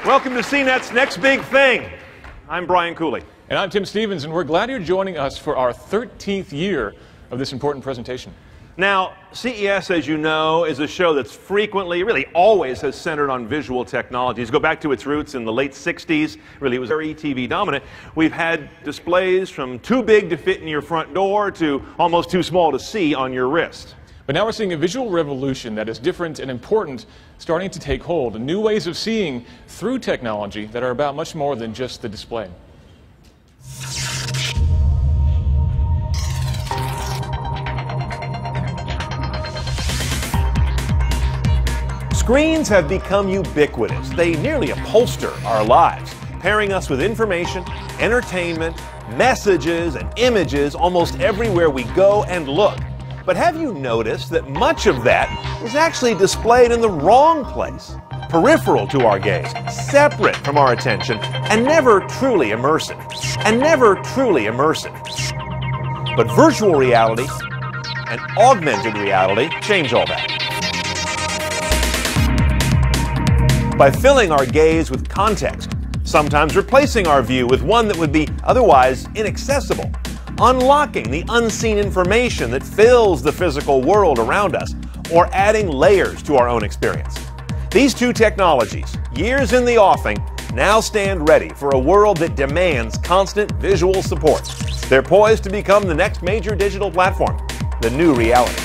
Welcome to CNET's Next Big Thing. I'm Brian Cooley. And I'm Tim Stevens, and we're glad you're joining us for our 13th year of this important presentation. Now, CES, as you know, is a show that's frequently, really always, has centered on visual technologies. Go back to its roots in the late 60s. Really, it was very TV dominant. We've had displays from too big to fit in your front door to almost too small to see on your wrist. But now we're seeing a visual revolution that is different and important starting to take hold. New ways of seeing through technology that are about much more than just the display. Screens have become ubiquitous. They nearly upholster our lives, pairing us with information, entertainment, messages, and images almost everywhere we go and look. But have you noticed that much of that is actually displayed in the wrong place, peripheral to our gaze, separate from our attention, and never truly immersive. But virtual reality and augmented reality change all that. By filling our gaze with context, sometimes replacing our view with one that would be otherwise inaccessible, unlocking the unseen information that fills the physical world around us, or adding layers to our own experience. These two technologies, years in the offing, now stand ready for a world that demands constant visual support. They're poised to become the next major digital platform, the new reality.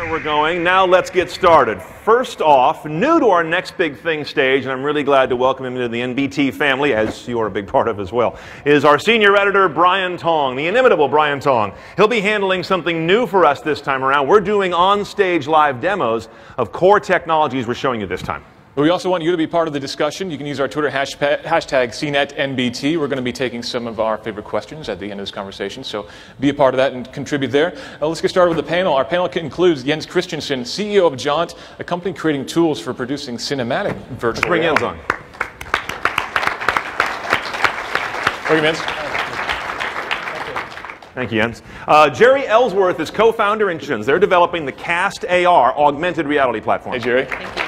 We're going. Now let's get started. First off, new to our Next Big Thing stage, and I'm really glad to welcome him to the NBT family, as you are a big part of as well, is our senior editor, Brian Tong, the inimitable Brian Tong. He'll be handling something new for us this time around. We're doing on-stage live demos of core technologies we're showing you this time. We also want you to be part of the discussion. You can use our Twitter hashtag CNETNBT. We're going to be taking some of our favorite questions at the end of this conversation, so be a part of that and contribute there. Let's get started with the panel. Our panel includes Jens Christensen, CEO of Jaunt, a company creating tools for producing cinematic virtual reality. Let's bring Jens on. Bring him in. Thank you, Jens. Jeri Ellsworth is co-founder in Christensen. They're developing the CastAR augmented reality platform. Hey, Jeri. Thank you.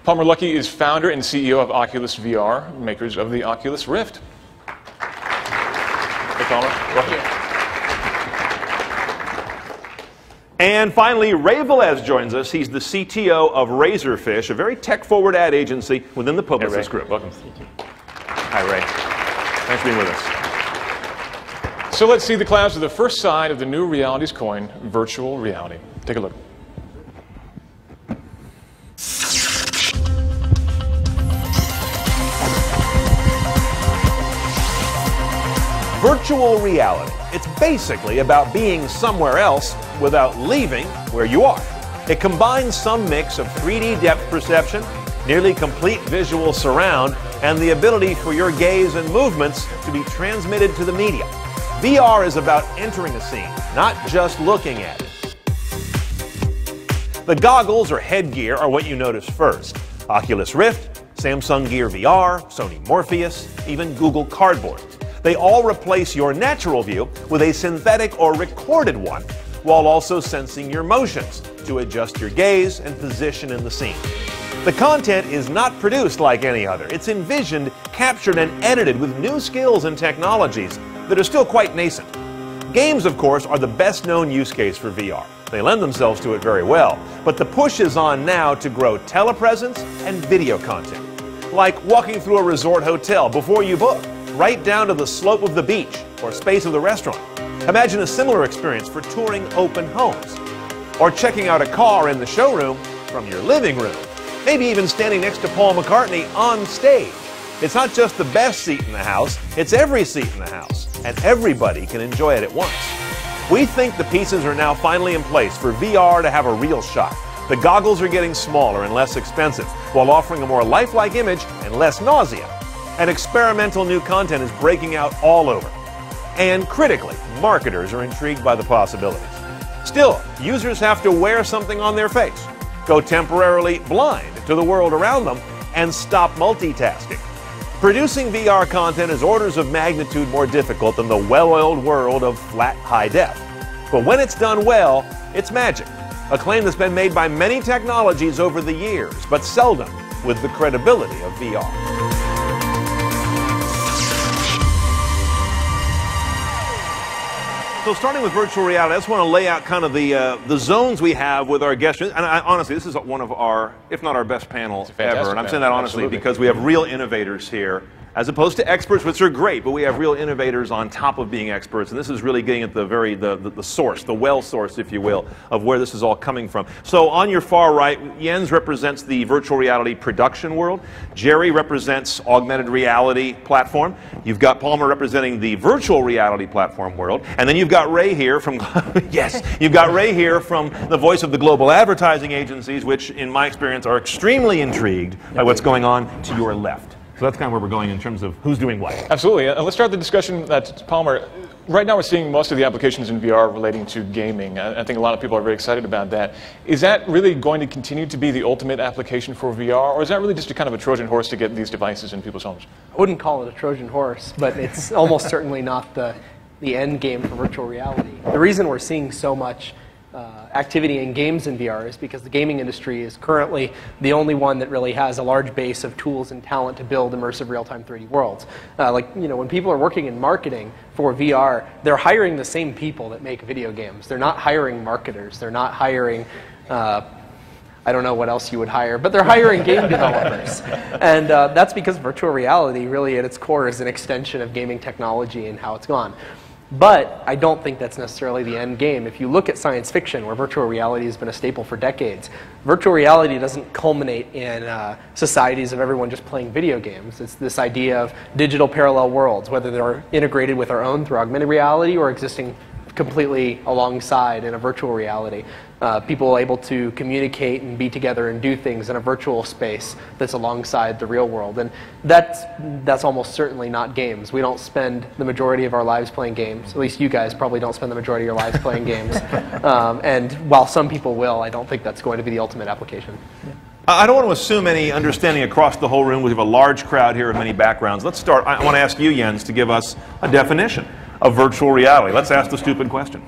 Palmer Luckey is founder and CEO of Oculus VR, makers of the Oculus Rift. Hey, Palmer. Welcome. And finally, Velez joins us. He's the CTO of Razorfish, a very tech-forward ad agency within the Publicis Group. Welcome. Hi, Ray. Thanks for being with us. So let's see the clouds of the first side of the new reality's coin, virtual reality. Take a look. Virtual reality. It's basically about being somewhere else without leaving where you are. It combines some mix of 3D depth perception, nearly complete visual surround, and the ability for your gaze and movements to be transmitted to the media. VR is about entering a scene, not just looking at it. The goggles or headgear are what you notice first. Oculus Rift, Samsung Gear VR, Sony Morpheus, even Google Cardboard. They all replace your natural view with a synthetic or recorded one, while also sensing your motions to adjust your gaze and position in the scene. The content is not produced like any other. It's envisioned, captured, and edited with new skills and technologies that are still quite nascent. Games, of course, are the best-known use case for VR. They lend themselves to it very well, but the push is on now to grow telepresence and video content. Like walking through a resort hotel before you book, right down to the slope of the beach or space of the restaurant. Imagine a similar experience for touring open homes, or checking out a car in the showroom from your living room, maybe even standing next to Paul McCartney on stage. It's not just the best seat in the house, it's every seat in the house, and everybody can enjoy it at once. We think the pieces are now finally in place for VR to have a real shot. The goggles are getting smaller and less expensive, while offering a more lifelike image and less nausea. And experimental new content is breaking out all over. And critically, marketers are intrigued by the possibilities. Still, users have to wear something on their face, go temporarily blind to the world around them, and stop multitasking. Producing VR content is orders of magnitude more difficult than the well-oiled world of flat high def. But when it's done well, it's magic. A claim that's been made by many technologies over the years, but seldom with the credibility of VR. So starting with virtual reality, I just want to lay out kind of the zones we have with our guests. And honestly, this is one of our, if not our best panel ever. And I'm saying that honestly because we have real innovators here, as opposed to experts, which are great, but we have real innovators on top of being experts. And this is really getting at the source, the well source, if you will, of where this is all coming from. So on your far right, Jens represents the virtual reality production world. Jeri represents augmented reality platform. You've got Palmer representing the virtual reality platform world. And then you've got Ray here from, yes, you've got Ray here from the voice of the global advertising agencies, which in my experience are extremely intrigued by what's going on to your left. So that's kind of where we're going in terms of who's doing what. Absolutely. Let's start the discussion at Palmer. Right now we're seeing most of the applications in VR relating to gaming. I think a lot of people are very excited about that. Is that really going to continue to be the ultimate application for VR, or is that really just a kind of a Trojan horse to get these devices in people's homes? I wouldn't call it a Trojan horse, but it's almost certainly not the end game for virtual reality. The reason we're seeing so much activity in games in VR is because the gaming industry is currently the only one that really has a large base of tools and talent to build immersive real-time 3D worlds. When people are working in marketing for VR, they're hiring the same people that make video games. They're not hiring marketers. They're not hiring I don't know what else you would hire, but they're hiring game developers. And that's because virtual reality really at its core is an extension of gaming technology and how it's gone. But I don't think that's necessarily the end game. If you look at science fiction, where virtual reality has been a staple for decades, virtual reality doesn't culminate in societies of everyone just playing video games. It's this idea of digital parallel worlds, whether they're integrated with our own through augmented reality or existing completely alongside in a virtual reality. People able to communicate and be together and do things in a virtual space that's alongside the real world. And that's almost certainly not games. We don't spend the majority of our lives playing games. At least you guys probably don't spend the majority of your lives playing games. And while some people will, I don't think that's going to be the ultimate application. Yeah. I don't want to assume any understanding across the whole room. We have a large crowd here of many backgrounds. Let's start. I want to ask you, Jens, to give us a definition of virtual reality. Let's ask the stupid question.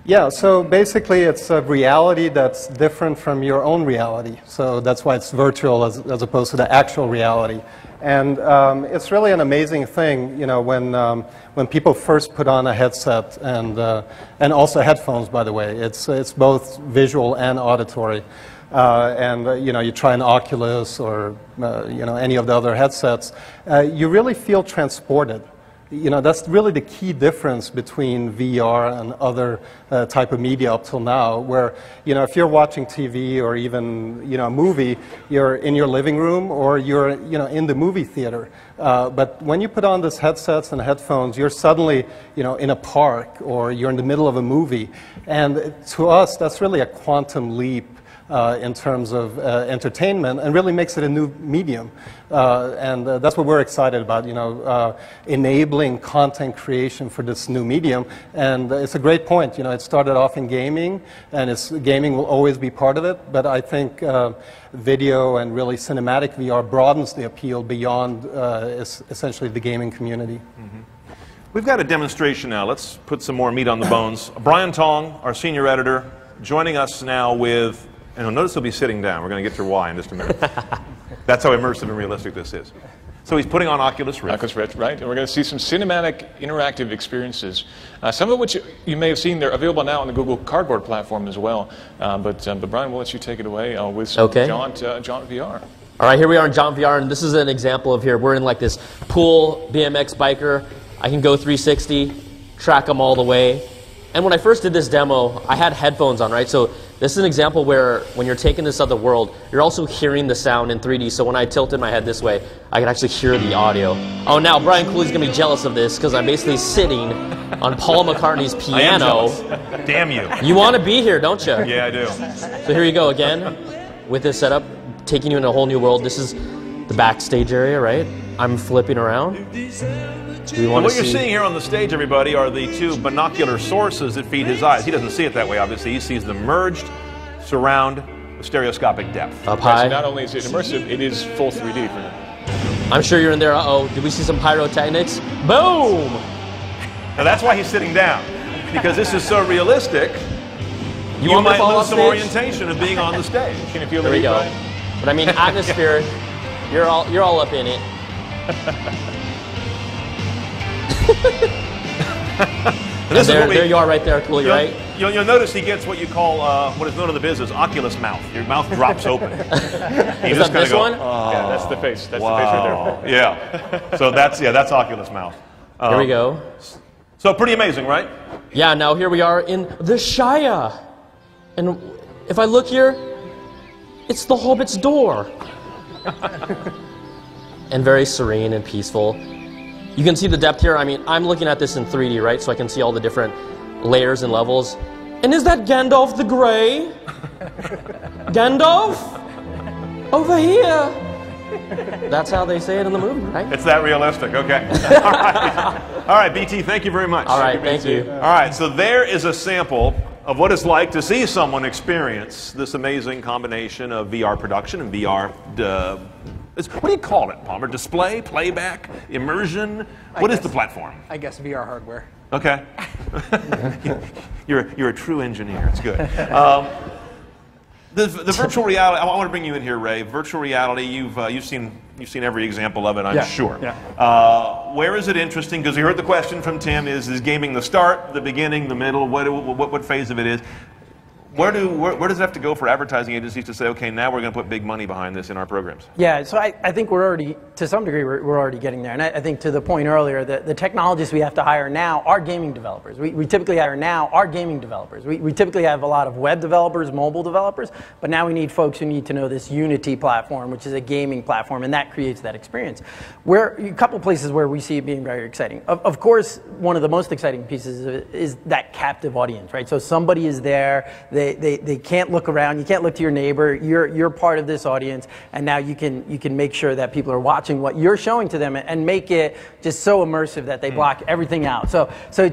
Yeah, so basically it's a reality that's different from your own reality. So that's why it's virtual as opposed to the actual reality. And it's really an amazing thing, you know, when people first put on a headset and also headphones, by the way. It's both visual and auditory. You know, you try an Oculus or you know, any of the other headsets, you really feel transported. You know, that's really the key difference between VR and other type of media up till now, where, you know, if you're watching TV or even, you know, a movie, you're in your living room or you're, you know, in the movie theater. But when you put on these headsets and headphones, you're suddenly, you know, in a park or you're in the middle of a movie. And to us, that's really a quantum leap in terms of entertainment, and really makes it a new medium. That's what we're excited about, you know, enabling content creation for this new medium. And it's a great point. You know, it started off in gaming, and gaming will always be part of it. But I think video and really cinematic VR broadens the appeal beyond essentially the gaming community. Mm-hmm. We've got a demonstration now. Let's put some more meat on the bones. Brian Tong, our senior editor, joining us now with, and notice he'll be sitting down. We're going to get to why in just a minute. That's how immersive and realistic this is. So he's putting on Oculus Rift. Oculus Rift, right. And we're going to see some cinematic interactive experiences. Some of which you may have seen. They're available now on the Google Cardboard platform as well. But Brian, we'll let you take it away with some Jaunt VR. All right, here we are in Jaunt VR, and this is an example of here. We're in like this pool BMX biker. I can go 360, track them all the way. And when I first did this demo, I had headphones on, right? So this is an example where when you're taking this other world, you're also hearing the sound in 3D. So when I tilted my head this way, I could actually hear the audio. Oh, now Brian Cooley's going to be jealous of this because I'm basically sitting on Paul McCartney's piano. Damn you. You want to be here, don't you? Yeah, I do. So here you go again with this setup, taking you in a whole new world. This is the backstage area, right? I'm flipping around. What you're seeing here on the stage, everybody, are the two binocular sources that feed his eyes. He doesn't see it that way, obviously. He sees the merged surround with stereoscopic depth. Up high. So not only is it immersive, it is full 3D for him. I'm sure you're in there. Uh-oh, did we see some pyrotechnics? Boom! Now that's why he's sitting down, because this is so realistic. You want me to might fall lose off some stage? orientation of being on the stage. Can you feel There the we heat, go. Brian? But I mean, atmospheric. You're all up in it. This is what there you are right there, Cooley, right? You'll notice he gets what you call, what is known in the business, Oculus mouth. Your mouth drops open. Is that this one? Yeah, that's the face. That's Wow. the face right there. Yeah. So that's Oculus mouth. Here we go. So pretty amazing, right? Yeah, now here we are in the Shire. And if I look here, it's the Hobbit's door. And very serene and peaceful. You can see the depth here. I mean, I'm looking at this in 3D, right? So I can see all the different layers and levels. And is that Gandalf the Grey? Gandalf? Over here. That's how they say it in the movie, right? It's that realistic. Okay. All right. All right, BT, thank you very much. All right, thank you. All right, so there is a sample of what it's like to see someone experience this amazing combination of VR production and VR, what do you call it, Palmer? Display, playback, immersion? What is the platform? I guess VR hardware. Okay. You're a true engineer. It's good. The virtual reality. I want to bring you in here, Ray. Virtual reality. You've seen every example of it, I'm sure. Yeah. Where is it interesting? Because you heard the question from Tim: Is gaming the start, the beginning, the middle? What phase of it is? Where does it have to go for advertising agencies to say, okay, now we're going to put big money behind this in our programs? Yeah, so I think we're already, to some degree, we're already getting there. And I think to the point earlier, the technologists we have to hire now are gaming developers. We typically hire now are gaming developers. We typically have a lot of web developers, mobile developers, but now we need folks who need to know this Unity platform, which is a gaming platform, and that creates that experience. A couple places where we see it being very exciting. Of course, one of the most exciting pieces of it is that captive audience, right? So somebody is there, they can't look around, you can't look to your neighbor, you're part of this audience, and now you can make sure that people are watching what you're showing to them and make it just so immersive that they block everything out. So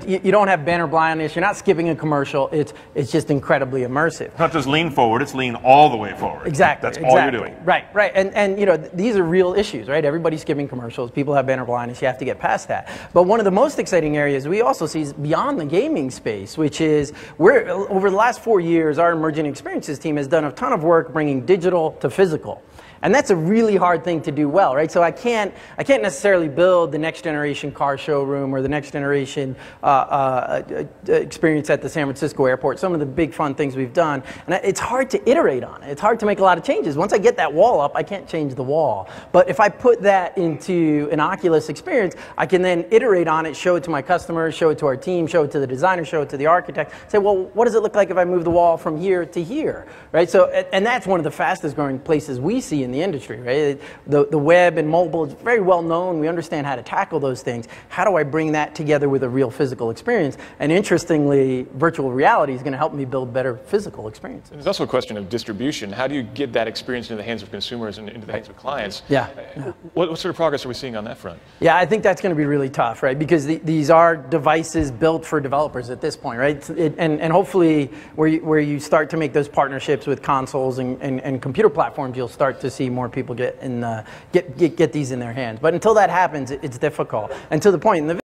you don't have banner blindness, you're not skipping a commercial, it's just incredibly immersive. Not just lean forward, it's lean all the way forward. Exactly. That's all you're doing. Right. And you know, these are real issues, right? Everybody's skipping commercials, people have banner blindness, you have to get past that. But one of the most exciting areas we also see is beyond the gaming space, which is over the last 4 years, our emerging experiences team has done a ton of work bringing digital to physical. And that's a really hard thing to do well, right? So I can't necessarily build the next generation car showroom or the next generation experience at the San Francisco airport, some of the big fun things we've done. And it's hard to iterate on it. It's hard to make a lot of changes. Once I get that wall up, I can't change the wall. But if I put that into an Oculus experience, I can then iterate on it, show it to my customers, show it to our team, show it to the designer, show it to the architect, say, well, what does it look like if I move the wall from here to here, right? So, and that's one of the fastest growing places we see in the industry, right? The web and mobile is very well known. We understand how to tackle those things. How do I bring that together with a real physical experience? And interestingly, virtual reality is going to help me build better physical experiences. There's also a question of distribution. How do you get that experience into the hands of consumers and into the hands of clients? Yeah. What sort of progress are we seeing on that front? Yeah, I think that's going to be really tough, right? Because these are devices built for developers at this point, right? And hopefully, where you start to make those partnerships with consoles and computer platforms, you'll start to see more people get these in their hands. But until that happens, it's difficult. And to the point, in the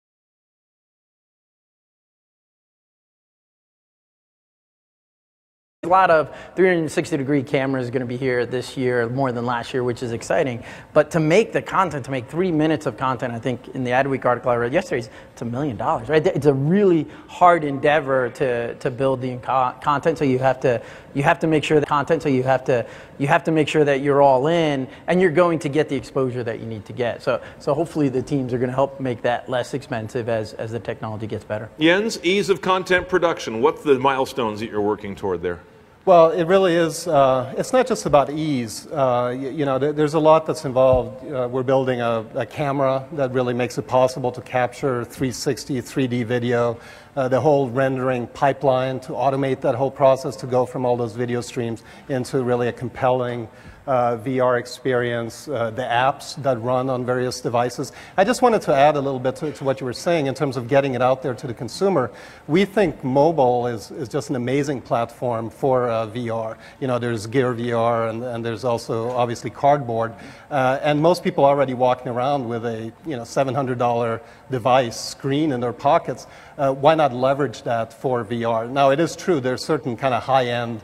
a lot of 360-degree cameras going to be here this year, more than last year, which is exciting. But to make the content, to make 3 minutes of content, I think in the Adweek article I read yesterday, it's $1 million, right? It's a really hard endeavor to build the content. So you have to make sure the content. So you have to make sure that you're all in, and you're going to get the exposure that you need to get. So hopefully the teams are going to help make that less expensive as the technology gets better. Jens, ease of content production. What's the milestones that you're working toward there? Well, it really is, it's not just about ease. You know, there's a lot that's involved. We're building a camera that really makes it possible to capture 360, 3D video, the whole rendering pipeline to automate that whole process to go from all those video streams into really a compelling VR experience, the apps that run on various devices. I just wanted to add a little bit to what you were saying in terms of getting it out there to the consumer. We think mobile is just an amazing platform for VR. You know, there's Gear VR and there's also obviously Cardboard. And most people are already walking around with a $700 device screen in their pockets. Why not leverage that for VR? Now, it is true, there's certain kind of high-end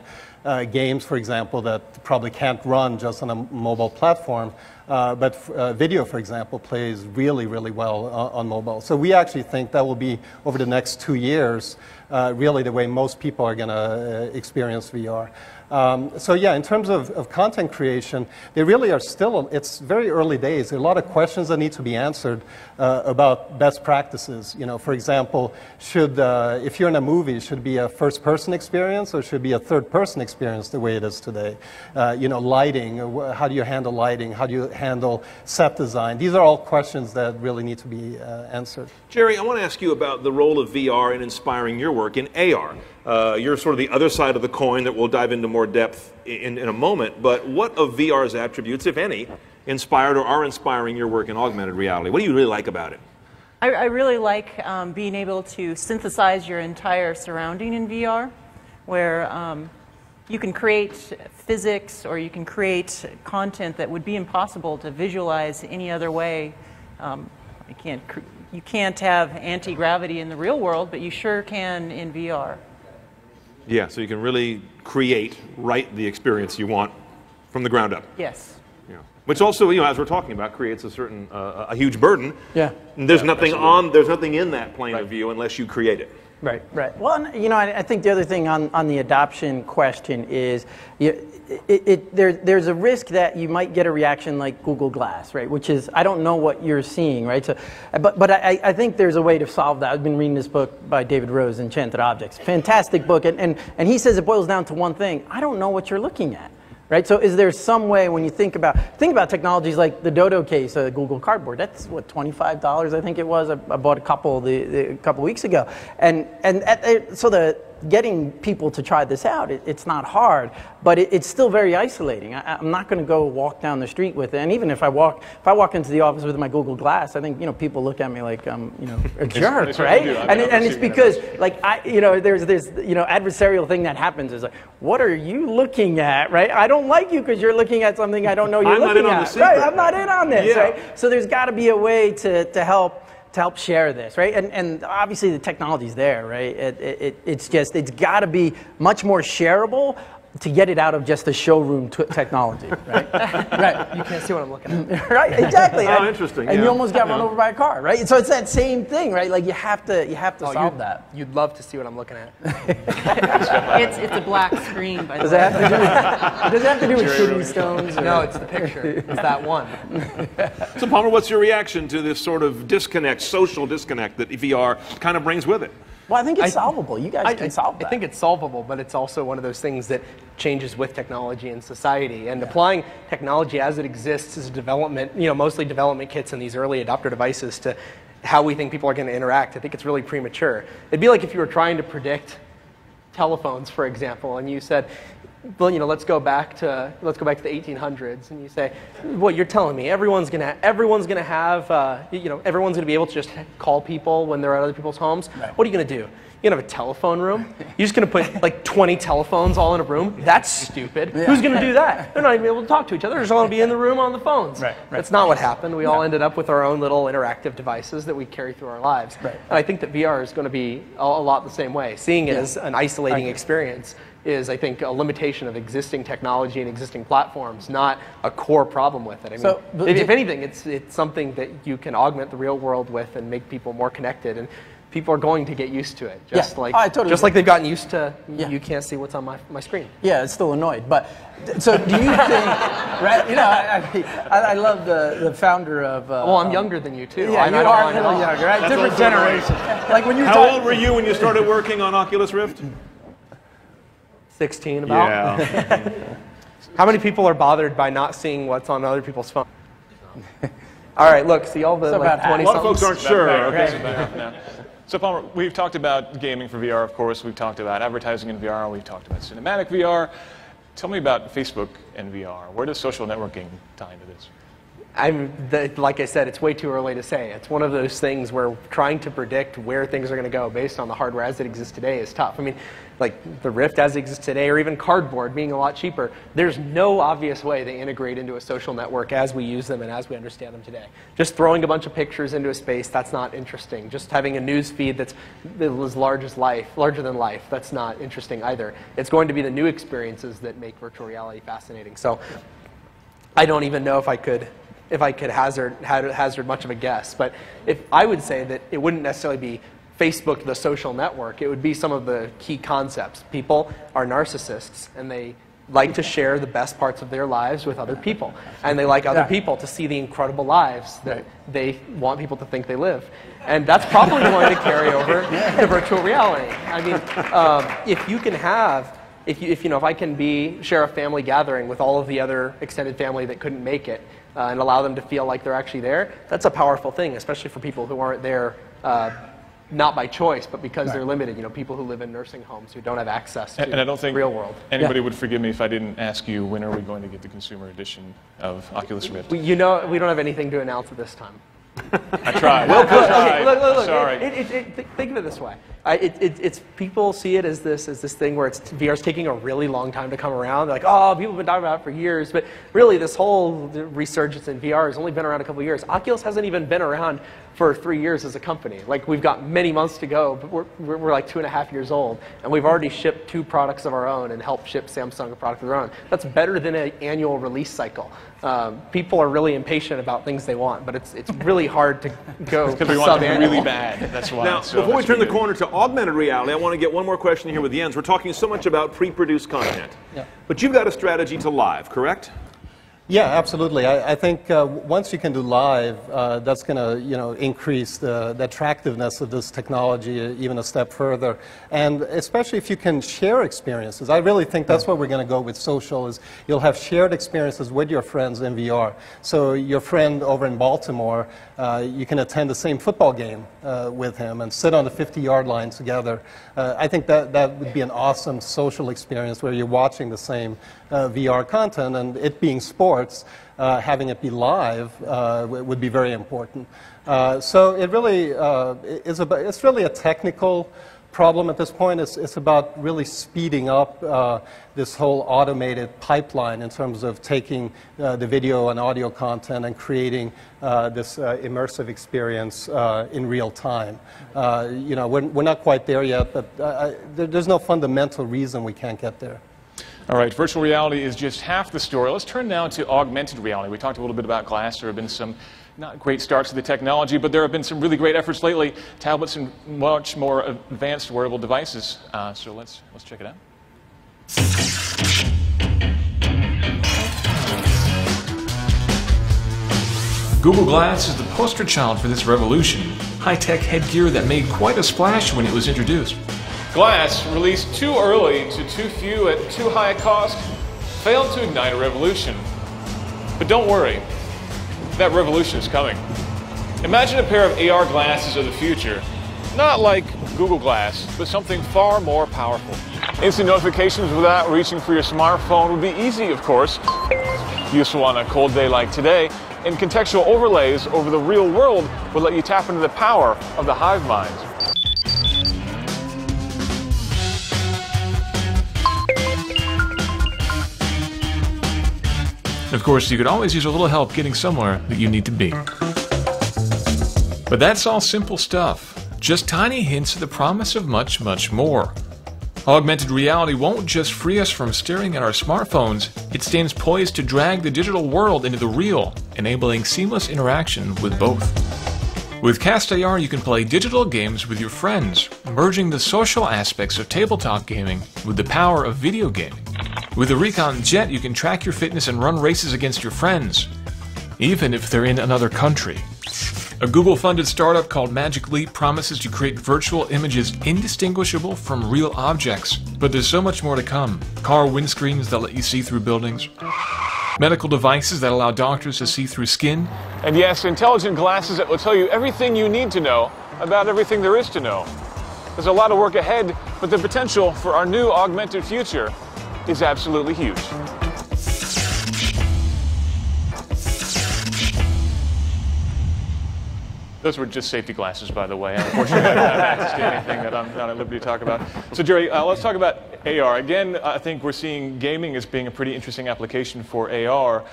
games, for example, that probably can't run just on a mobile platform. But video, for example, plays really, really well on mobile. So we actually think that will be, over the next 2 years, really the way most people are going to experience VR. So yeah, in terms of content creation, they really are still, it's very early days. There are a lot of questions that need to be answered about best practices. You know, for example, if you're in a movie, should it be a first-person experience or should it be a third-person experience the way it is today? You know, lighting, how do you handle lighting? How do you handle set design? These are all questions that really need to be answered. Jeri, I want to ask you about the role of VR in inspiring your work in AR. You're sort of the other side of the coin that we'll dive into more depth in a moment, but what of VR's attributes, if any, inspired or are inspiring your work in augmented reality? What do you really like about it? I really like being able to synthesize your entire surrounding in VR, where you can create physics or you can create content that would be impossible to visualize any other way. You can't have anti-gravity in the real world, but you sure can in VR. Yeah, so you can really write the experience you want from the ground up. Yes. Yeah. Which also, you know, as we're talking about, creates a certain, a huge burden. Yeah. And there's nothing in that plane of view unless you create it. Right, right. Well, you know, I think the other thing on the adoption question is, there's a risk that you might get a reaction like Google Glass, right? Which is, I don't know what you're seeing, right? So, but I think there's a way to solve that. I've been reading this book by David Rose, Enchanted Objects. Fantastic book, and he says it boils down to one thing. I don't know what you're looking at. Right, so is there some way when you think about technologies like the Dodo case, Google Cardboard? That's what, $25, I think it was. I bought a couple a couple weeks ago, so getting people to try this out, it's not hard, but it's still very isolating. I'm not going to go walk down the street with it, and even if I walk into the office with my Google Glass, I think people look at me like I'm a jerk, right? And it's because there's this adversarial thing that happens is like, what are you looking at, right? I don't like you because you're looking at something I don't know you're looking at. Right? I'm not in on this, right? So there's got to be a way to help share this, right? And obviously the technology's there, right? It's got to be much more shareable to get it out of just the showroom technology, right? Right. You can't see what I'm looking at. Right. Exactly. Oh, interesting. And you almost got run over by a car, right? So it's that same thing, right? Like you have to solve that. You'd love to see what I'm looking at. It's a black screen, by the way. Does it have to do with kidney stones? No, it's the picture. It's that one. So Palmer, what's your reaction to this sort of disconnect, social disconnect that VR kind of brings with it? Well, I think it's solvable. You guys can solve that. I think it's solvable, but it's also one of those things that changes with technology and society. And applying technology as it exists as a development, mostly development kits and these early adopter devices to how we think people are going to interact, I think it's really premature. It'd be like if you were trying to predict telephones, for example, and you said, well, let's go back to the 1800s, and you say, well, you're telling me everyone's gonna have, everyone's gonna be able to just call people when they're at other people's homes. Right. What are you gonna do? You're gonna have a telephone room? You're just gonna put like 20 telephones all in a room? That's stupid. Yeah. Who's gonna do that? They're not even able to talk to each other. They're just all gonna be in the room on the phones. Right. That's not what happened. We all ended up with our own little interactive devices that we carry through our lives. Right. And I think that VR is gonna be a lot the same way. Seeing it as an isolating experience is, I think, a limitation of existing technology and existing platforms, not a core problem with it. I mean, if anything, it's something that you can augment the real world with and make people more connected, and people are going to get used to it, just like they've gotten used to you can't see what's on my screen. Yeah, it's still annoyed. But so do you think? Right? I love the founder of. Well, I'm younger than you too. Yeah, you are a little younger, right? Different generation. Like when you. How old were you when you started working on Oculus Rift? 16 about. Yeah. How many people are bothered by not seeing what's on other people's phones? All right, look, see all the 20-somethings? A lot of folks aren't sure. Okay. So Palmer, we've talked about gaming for VR, of course. We've talked about advertising in VR. We've talked about cinematic VR. Tell me about Facebook and VR. Where does social networking tie into this? Like I said, it's way too early to say. It's one of those things where trying to predict where things are going to go based on the hardware as it exists today is tough. I mean, like the Rift as it exists today, or even cardboard being a lot cheaper, there's no obvious way they integrate into a social network as we use them and as we understand them today. Just throwing a bunch of pictures into a space, that's not interesting. Just having a news feed that's as larger than life, that's not interesting either. It's going to be the new experiences that make virtual reality fascinating. So I don't even know if I could hazard much of a guess, but if I would say that it wouldn't necessarily be Facebook, the social network, it would be some of the key concepts. People are narcissists, and they like to share the best parts of their lives with other people, and they like other people to see the incredible lives that they want people to think they live, and that's probably going to carry over to virtual reality. I mean, if you can have. If I can share a family gathering with all of the other extended family that couldn't make it and allow them to feel like they're actually there, that's a powerful thing, especially for people who aren't there not by choice, but because they're limited. People who live in nursing homes who don't have access to and I don't think real world. Anybody would forgive me if I didn't ask you, when are we going to get the consumer edition of Oculus Rift? We don't have anything to announce at this time. I tried. Okay, look. Sorry. Think of it this way. It's people see it as this thing where VR's taking a really long time to come around. They're like, oh, people have been talking about it for years, but really this whole resurgence in VR has only been around a couple of years. Oculus hasn't even been around for 3 years as a company. Like, we've got many months to go, but we're like 2.5 years old, and we've already shipped 2 products of our own and helped ship Samsung a product of their own. That's better than an annual release cycle. People are really impatient about things they want, but it's really hard to go because we want it really bad. That's why. Now, before we turn the corner to augmented reality, I want to get one more question here with Jens. We're talking so much about pre-produced content, but you've got a strategy to live, correct? Yeah, absolutely. I think once you can do live, that's going to increase the attractiveness of this technology even a step further. And especially if you can share experiences. I really think that's where we're going to go with social, is you'll have shared experiences with your friends in VR. So your friend over in Baltimore, you can attend the same football game with him and sit on the 50-yard line together. I think that would be an awesome social experience where you're watching the same VR content, and it being sports, having it be live would be very important. So it really it's really a technical problem at this point. It's about really speeding up this whole automated pipeline in terms of taking the video and audio content and creating this immersive experience in real time. We're not quite there yet, but there's no fundamental reason we can't get there. All right, virtual reality is just half the story. Let's turn now to augmented reality. We talked a little bit about glass. There have been some not great starts to the technology, but there have been some really great efforts lately. Tablets and much more advanced wearable devices. So let's check it out. Google Glass is the poster child for this revolution. High-tech headgear that made quite a splash when it was introduced. Glass, released too early to too few at too high a cost, failed to ignite a revolution. But don't worry, that revolution is coming. Imagine a pair of AR glasses of the future, not like Google Glass, but something far more powerful. Instant notifications without reaching for your smartphone would be easy, of course, useful on a cold day like today, and contextual overlays over the real world will let you tap into the power of the hive mind. Of course, you could always use a little help getting somewhere that you need to be. But that's all simple stuff. Just tiny hints of the promise of much, much more. Augmented reality won't just free us from staring at our smartphones, it stands poised to drag the digital world into the real, enabling seamless interaction with both. With CastAR, you can play digital games with your friends, merging the social aspects of tabletop gaming with the power of video gaming. With the Recon Jet, you can track your fitness and run races against your friends, even if they're in another country. A Google-funded startup called Magic Leap promises to create virtual images indistinguishable from real objects. But there's so much more to come. Car windscreens that let you see through buildings, medical devices that allow doctors to see through skin, and yes, intelligent glasses that will tell you everything you need to know about everything there is to know. There's a lot of work ahead, but the potential for our new augmented future is absolutely huge. Those were just safety glasses, by the way. Unfortunately, I don't have access to anything that I'm not at liberty to talk about. So, Jeri, let's talk about AR. Again, I think we're seeing gaming as being a pretty interesting application for AR.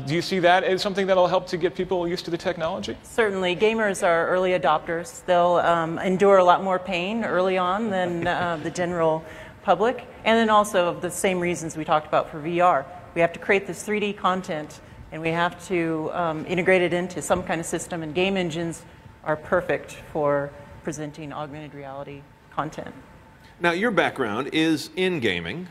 Do you see that as something that will help to get people used to the technology? Certainly. Gamers are early adopters. They'll endure a lot more pain early on than the general public. And then also the same reasons we talked about for VR. We have to create this 3D content, and we have to integrate it into some kind of system, and game engines are perfect for presenting augmented reality content. Now, your background is in gaming.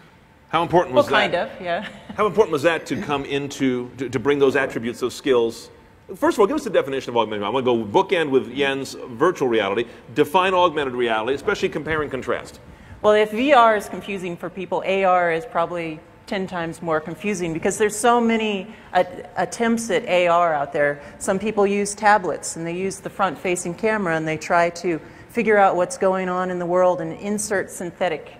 How important was that? Well, kind of, yeah. How important was that to come into, to bring those attributes, those skills? First of all, give us the definition of augmented reality. I'm going to go bookend with Jens' virtual reality. Define augmented reality, especially compare and contrast. Well, if VR is confusing for people, AR is probably 10 times more confusing because there's so many attempts at AR out there. Some people use tablets and they use the front-facing camera and they try to figure out what's going on in the world and insert synthetic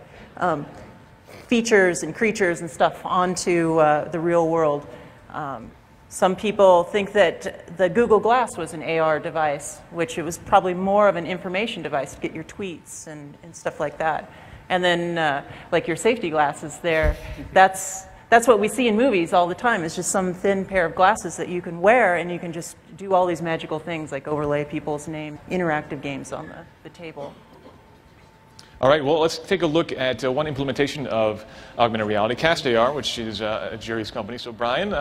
features and creatures and stuff onto the real world. Some people think that the Google Glass was an AR device, which it was probably more of an information device to get your tweets and stuff like that. And then, like your safety glasses there, that's what we see in movies all the time. It's just some thin pair of glasses that you can wear, and you can just do all these magical things like overlay people's names, interactive games on the table. All right, well, let's take a look at one implementation of augmented reality, CastAR, which is Jeri's company. So, Brian,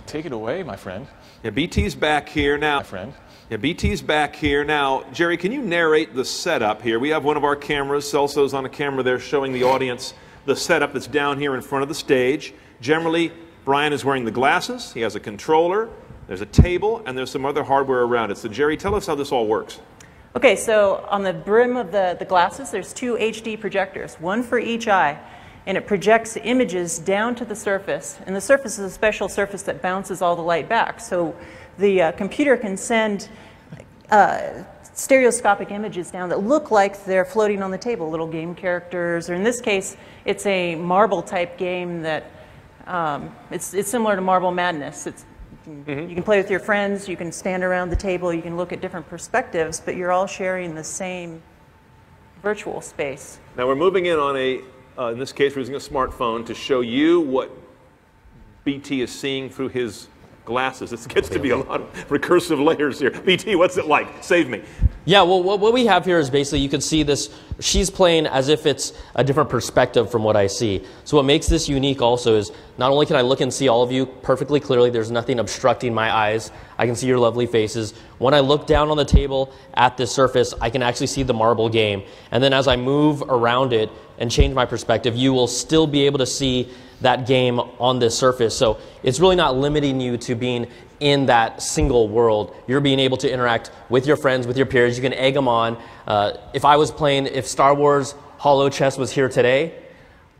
take it away, my friend. Yeah, BT's back here now. My friend. Yeah, BT's back here now. Jeri, can you narrate the setup here? We have one of our cameras, Celso's on a camera there showing the audience the setup that's down here in front of the stage. Generally, Brian is wearing the glasses, he has a controller, there's a table, and there's some other hardware around it. So Jeri, tell us how this all works. Okay, so on the brim of the glasses, there's 2 HD projectors, one for each eye, and it projects images down to the surface. And the surface is a special surface that bounces all the light back. So the computer can send stereoscopic images down that look like they're floating on the table, little game characters, or in this case, it's a marble type game that it's similar to Marble Madness. You can play with your friends, you can stand around the table, you can look at different perspectives, but you're all sharing the same virtual space. Now we're moving in on in this case, we're using a smartphone to show you what BT is seeing through his glasses. This gets to be a lot of recursive layers here. BT, what's it like? Save me. Yeah, well, what we have here is basically you can see this. She's playing as if it's a different perspective from what I see. So what makes this unique also is not only can I look and see all of you perfectly clearly, there's nothing obstructing my eyes. I can see your lovely faces. When I look down on the table at this surface, I can actually see the marble game. And then as I move around it and change my perspective, you will still be able to see that game on this surface. So it's really not limiting you to being in that single world. You're being able to interact with your friends, with your peers. You can egg them on. If Star Wars Holo Chess was here today,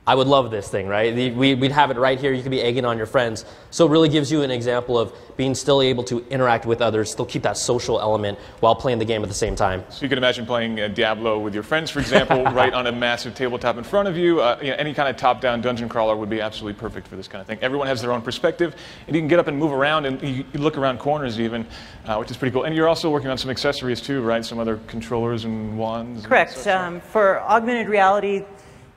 I would love this thing, right? We'd have it right here. You could be egging on your friends. So it really gives you an example of being still able to interact with others, still keep that social element while playing the game at the same time. So you can imagine playing Diablo with your friends, for example, right on a massive tabletop in front of you. Any kind of top-down dungeon crawler would be absolutely perfect for this kind of thing. Everyone has their own perspective, and you can get up and move around, and you look around corners even, which is pretty cool. And you're also working on some accessories too, right? Some other controllers and wands. Correct. For augmented reality,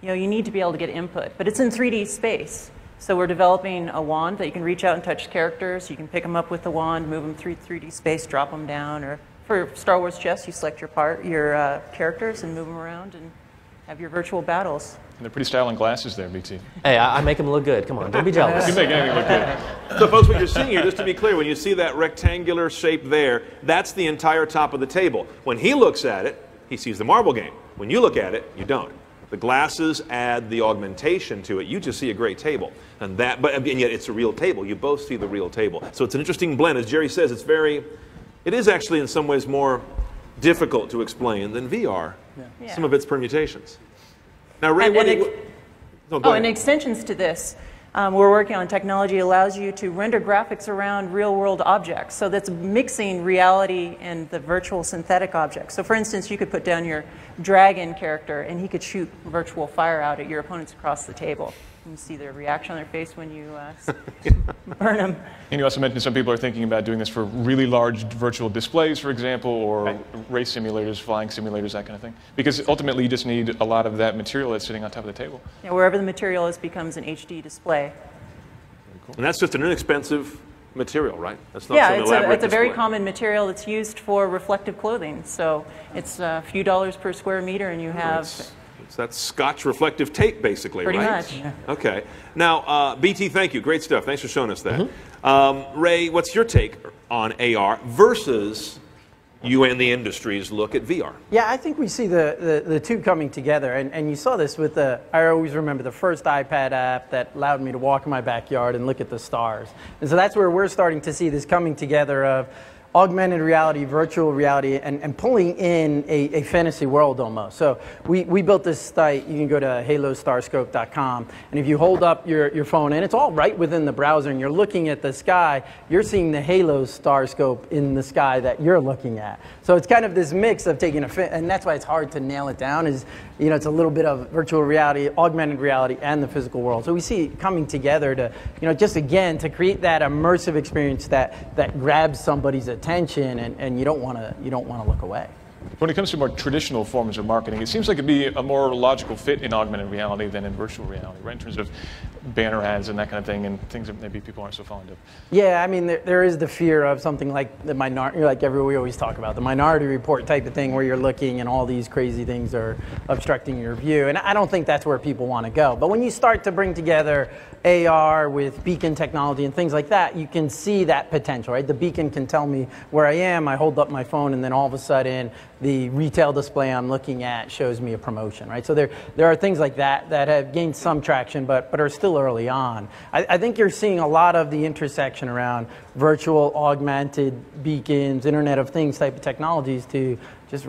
you need to be able to get input, but it's in 3D space. So we're developing a wand that you can reach out and touch characters. You can pick them up with the wand, move them through 3D space, drop them down. Or for Star Wars chess, you select your characters and move them around and have your virtual battles. And they're pretty styling glasses there, BT. Hey, I make them look good. Come on, don't be jealous. You make anything look good. So folks, what you're seeing here, just to be clear, when you see that rectangular shape there, that's the entire top of the table. When he looks at it, he sees the marble game. When you look at it, you don't. The glasses add the augmentation to it. You just see a great table. And yet it's a real table. You both see the real table. So it's an interesting blend. As Jeri says, it is actually in some ways more difficult to explain than VR, some of its permutations. Now, Ray, and extensions to this. We're working on technology that allows you to render graphics around real-world objects. So that's mixing reality and the virtual synthetic objects. So for instance, you could put down your dragon character, and he could shoot virtual fire out at your opponents across the table. can see the reaction on their face when you burn them. And you also mentioned some people are thinking about doing this for really large virtual displays, for example, or race simulators, flying simulators, that kind of thing. Because ultimately, you just need a lot of that material that's sitting on top of the table. Yeah, wherever the material is becomes an HD display. Cool. And that's just an inexpensive material, right? That's not yeah, some elaborate it's a very display. common material that's used for reflective clothing. So it's a few dollars per square meter, and you have... It's that Scotch reflective tape, basically, pretty right? much. Yeah. Okay. Now, BT, thank you. Great stuff. Thanks for showing us that. Ray, what's your take on AR versus you and the industry's look at VR? Yeah, I think we see the two coming together, and you saw this with I always remember the first iPad app that allowed me to walk in my backyard and look at the stars. And so that's where we're starting to see this coming together of augmented reality, virtual reality, and pulling in a fantasy world almost. So we built this site. You can go to halostarscope.com, and if you hold up your phone, and it's all right within the browser, and you're looking at the sky, you're seeing the Halo Starscope in the sky that you're looking at. So it's kind of this mix of taking and that's why it's hard to nail it down, is, you know, it's a little bit of virtual reality, augmented reality, and the physical world. So we see it coming together to, you know, just again, to create that immersive experience that grabs somebody's attention, and you don't want to look away. When it comes to more traditional forms of marketing, it seems like it'd be a more logical fit in augmented reality than in virtual reality, right? In terms of banner ads and that kind of thing, and things that maybe people aren't so fond of. Yeah, I mean, there is the fear of something like the minority, like we always talk about, the Minority Report type of thing, where you're looking and all these crazy things are obstructing your view. And I don't think that's where people want to go. But when you start to bring together AR with beacon technology and things like that, you can see that potential, right? The beacon can tell me where I am. I hold up my phone, and then all of a sudden, the retail display I'm looking at shows me a promotion, right? So there are things like that that have gained some traction, but are still early on. I think you're seeing a lot of the intersection around virtual, augmented beacons, Internet of Things type of technologies to just...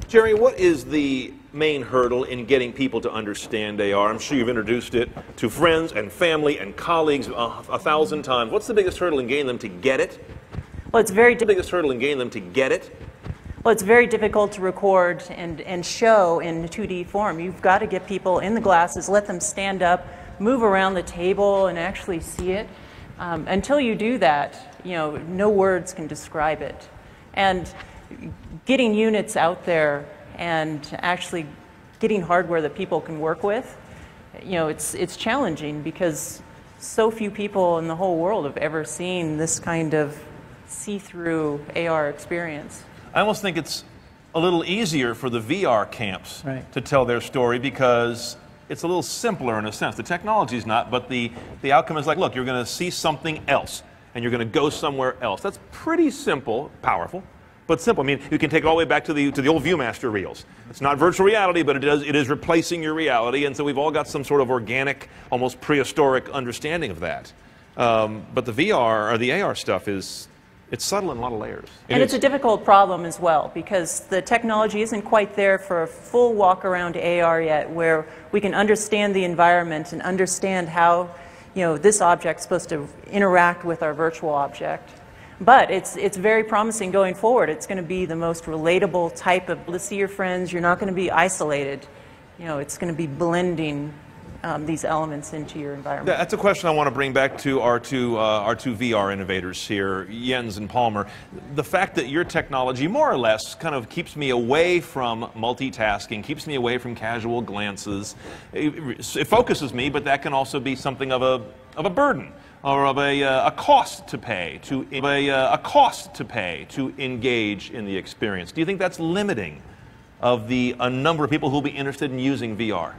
Jeri, what is the main hurdle in getting people to understand AR? I'm sure you've introduced it to friends and family and colleagues 1,000 times. What's the biggest hurdle in getting them to get it? Well, it's very the biggest hurdle in getting them to get it? Well, it's very difficult to record and show in 2D form. You've got to get people in the glasses, let them stand up, move around the table, and actually see it. Until you do that, you know, no words can describe it. And getting units out there and actually getting hardware that people can work with, you know, it's challenging because so few people in the whole world have ever seen this kind of see-through AR experience. I almost think it's a little easier for the VR camps to tell their story because it's a little simpler in a sense. The technology's not, but the outcome is like, look, you're going to see something else, and you're going to go somewhere else. That's pretty simple, powerful, but simple. I mean, you can take it all the way back to the old Viewmaster reels. It's not virtual reality, but it is replacing your reality, and so we've all got some sort of organic, almost prehistoric understanding of that. But the VR or the AR stuff it's subtle in a lot of layers. It's a difficult problem as well because the technology isn't quite there for a full walk around AR yet, where we can understand the environment and understand how, you know, this object's supposed to interact with our virtual object. But it's very promising going forward. It's going to be the most relatable type of, let's see your friends. You're not going to be isolated. You know, it's going to be blending these elements into your environment. That's a question I want to bring back to our two VR innovators here, Jens and Palmer. The fact that your technology more or less kind of keeps me away from multitasking, keeps me away from casual glances. It focuses me, but that can also be something of a burden or of a cost to pay to engage in the experience. Do you think that's limiting of a number of people who will be interested in using VR?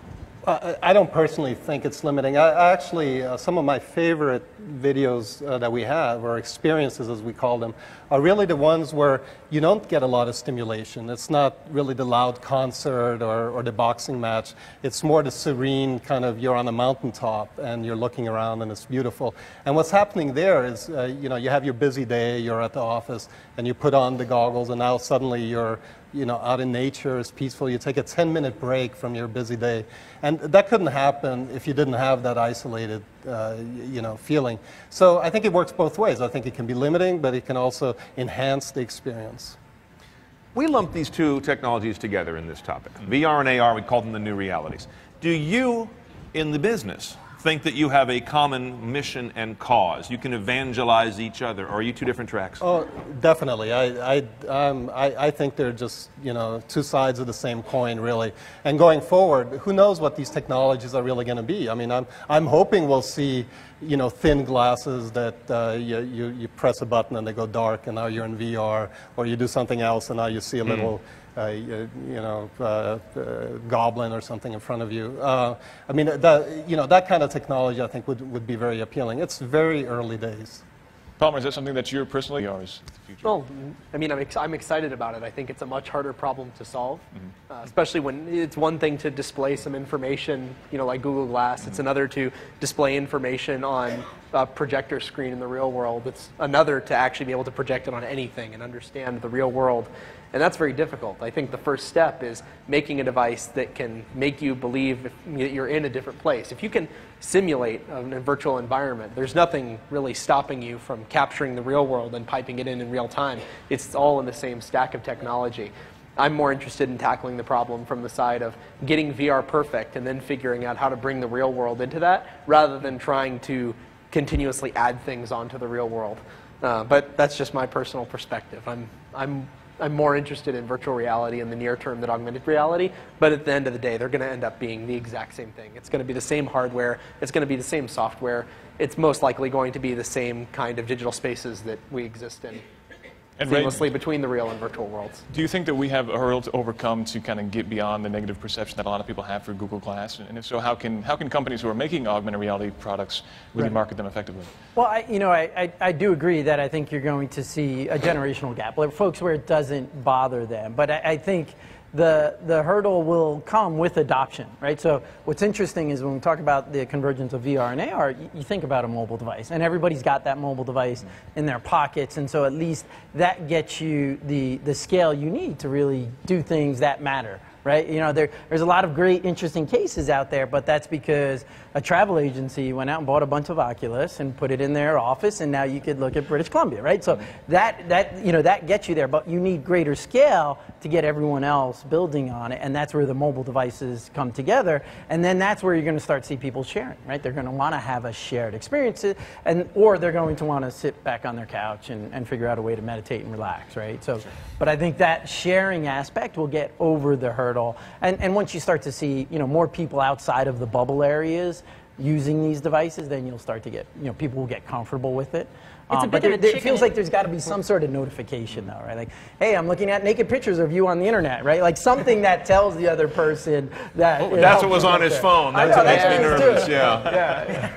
I don't personally think it's limiting. I actually, some of my favorite videos that we have, or experiences as we call them, are really the ones where you don't get a lot of stimulation. It's not really the loud concert or the boxing match. It's more the serene kind of, you're on a mountaintop and you're looking around and it's beautiful. And what's happening there is, you know, you have your busy day, you're at the office, and you put on the goggles, and now suddenly you're, you know, out in nature, it's peaceful. You take a 10-minute break from your busy day. And that couldn't happen if you didn't have that isolated, you know, feeling. So I think it works both ways. I think it can be limiting, but it can also enhance the experience. We lump these two technologies together in this topic. VR and AR, we call them the new realities. Do you, in the business, think that you have a common mission and cause? You can evangelize each other, or are you two different tracks? Oh, definitely. I think they're just, you know, two sides of the same coin, really. And going forward, who knows what these technologies are really going to be? I mean, I'm hoping we'll see, you know, thin glasses that you press a button and they go dark, and now you're in VR, or you do something else and now you see a little goblin or something in front of you. I mean, that kind of technology, I think, would be very appealing. It's very early days. Palmer, is that something that you're personally yours? Well, I mean, I'm excited about it. I think it's a much harder problem to solve, especially when it's one thing to display some information, you know, like Google Glass. It's another to display information on a projector screen in the real world. It's another to actually be able to project it on anything and understand the real world. And that's very difficult. I think the first step is making a device that can make you believe that you're in a different place. If you can simulate a virtual environment, there's nothing really stopping you from capturing the real world and piping it in real time. It's all in the same stack of technology. I'm more interested in tackling the problem from the side of getting VR perfect and then figuring out how to bring the real world into that, rather than trying to continuously add things onto the real world. But that's just my personal perspective. I'm more interested in virtual reality in the near term than augmented reality, but at the end of the day, they're going to end up being the exact same thing. It's going to be the same hardware, it's going to be the same software, it's most likely going to be the same kind of digital spaces that we exist in, and seamlessly between the real and virtual worlds. Do you think that we have a hurdle to overcome to kind of get beyond the negative perception that a lot of people have for Google Glass? And if so, how can companies who are making augmented reality products really market them effectively? Well, I do agree that I think you're going to see a generational gap, like folks where it doesn't bother them. But I think the hurdle will come with adoption, right? So what's interesting is when we talk about the convergence of VR and AR, you think about a mobile device, and everybody's got that mobile device in their pockets, and so at least that gets you the scale you need to really do things that matter. Right? You know, there's a lot of great, interesting cases out there, but that's because a travel agency went out and bought a bunch of Oculus and put it in their office, and now you could look at British Columbia, right? So that gets you there, but you need greater scale to get everyone else building on it, and that's where the mobile devices come together, and then that's where you're going to start to see people sharing, right? They're going to want to have a shared experience, or they're going to want to sit back on their couch and figure out a way to meditate and relax, right? So, but I think that sharing aspect will get over the hurdle. And once you start to see, you know, more people outside of the bubble areas using these devices, then you'll start to get, you know, people will get comfortable with it. But it feels like there's got to be some sort of notification, though, right? Like, hey, I'm looking at naked pictures of you on the internet, right? Like something that tells the other person that. That's what was on his phone. That's what makes me nervous. Yeah.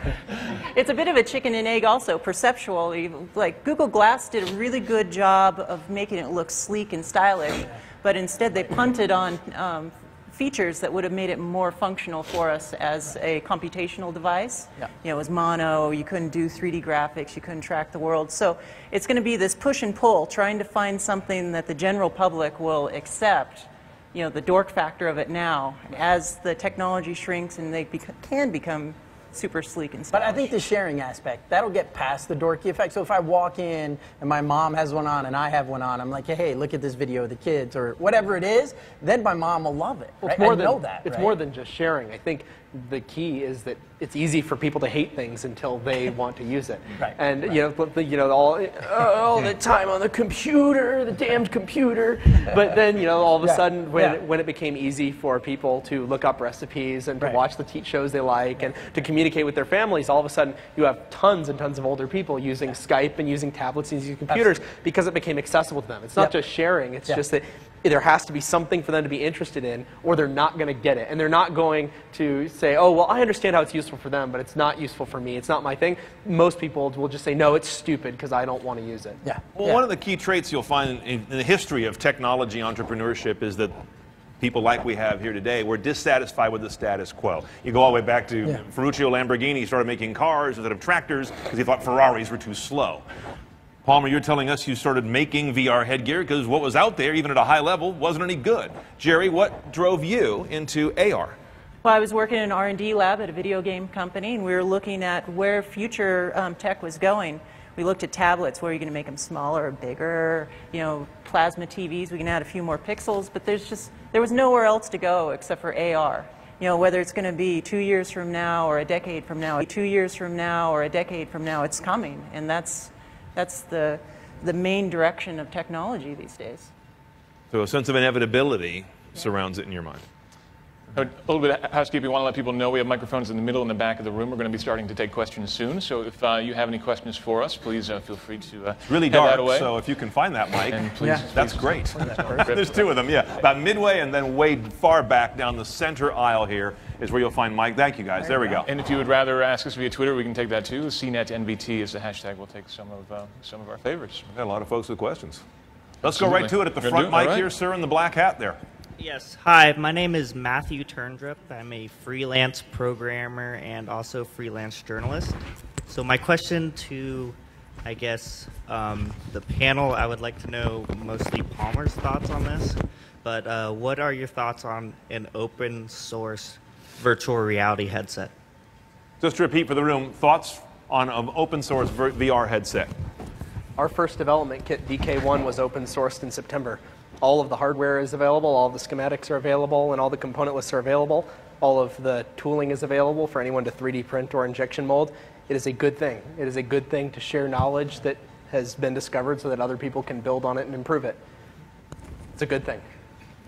It's a bit of a chicken and egg also, perceptually. Like Google Glass did a really good job of making it look sleek and stylish, but instead they punted on features that would have made it more functional for us as a computational device. Yeah. You know, it was mono, you couldn't do 3D graphics, you couldn't track the world. So it's going to be this push and pull, trying to find something that the general public will accept, you know, the dork factor of it now. As the technology shrinks and they can become super sleek and stylish. But I think the sharing aspect, that'll get past the dorky effect. So if I walk in and my mom has one on and I have one on, I'm like, hey, look at this video of the kids or whatever it is, then my mom will love it. Well, right? It's more than just sharing. I think the key is that it's easy for people to hate things until they want to use it. Right. And all the time on the computer, the damned computer. But then all of a sudden, when it became easy for people to look up recipes and to watch the shows they like and to communicate with their families, all of a sudden you have tons and tons of older people using Skype and using tablets and using computers because it became accessible to them. It's not just sharing. It's just that there has to be something for them to be interested in, or they're not going to get it. And they're not going to say, oh, well, I understand how it's useful for them, but it's not useful for me. It's not my thing. Most people will just say, no, it's stupid because I don't want to use it. Well, one of the key traits you'll find in the history of technology entrepreneurship is that people like we have here today, we're dissatisfied with the status quo. You go all the way back to Ferruccio Lamborghini started making cars instead of tractors because he thought Ferraris were too slow. Palmer, you're telling us you started making VR headgear because what was out there, even at a high level, wasn't any good. Jeri, what drove you into AR? Well, I was working in an R&D lab at a video game company, and we were looking at where future tech was going. We looked at tablets, where are you going to make them smaller or bigger, plasma TVs, we can add a few more pixels, but there was nowhere else to go except for AR. whether it's going to be 2 years from now or a decade from now, 2 years from now or a decade from now, it's coming. And that's the main direction of technology these days. So a sense of inevitability surrounds it in your mind. A little bit of housekeeping. I want to let people know we have microphones in the middle and the back of the room. We're going to be starting to take questions soon. So if you have any questions for us, please feel free to It's really head dark, that away. so if you can find that mic, And please, that's great. There's two of them, yeah. About midway and then way far back down the center aisle here is where you'll find Mike. Thank you, guys. There we go. And if you would rather ask us via Twitter, we can take that too. CNET NBT is the hashtag. We'll take some of our favorites. We've got a lot of folks with questions. Let's Absolutely. go right to it at the Gonna front do it? mic All right. here, sir, in the black hat there. Yes. Hi, my name is Matthew Turndrip. I'm a freelance programmer and also freelance journalist. So my question to, I guess, the panel, I would like to know mostly Palmer's thoughts on this. But what are your thoughts on an open source virtual reality headset? Just to repeat for the room, thoughts on an open source VR headset. Our first development kit, DK1, was open sourced in September. All of the hardware is available, all of the schematics are available, and all the component lists are available. All of the tooling is available for anyone to 3D print or injection mold. It is a good thing. It is a good thing to share knowledge that has been discovered so that other people can build on it and improve it. It's a good thing.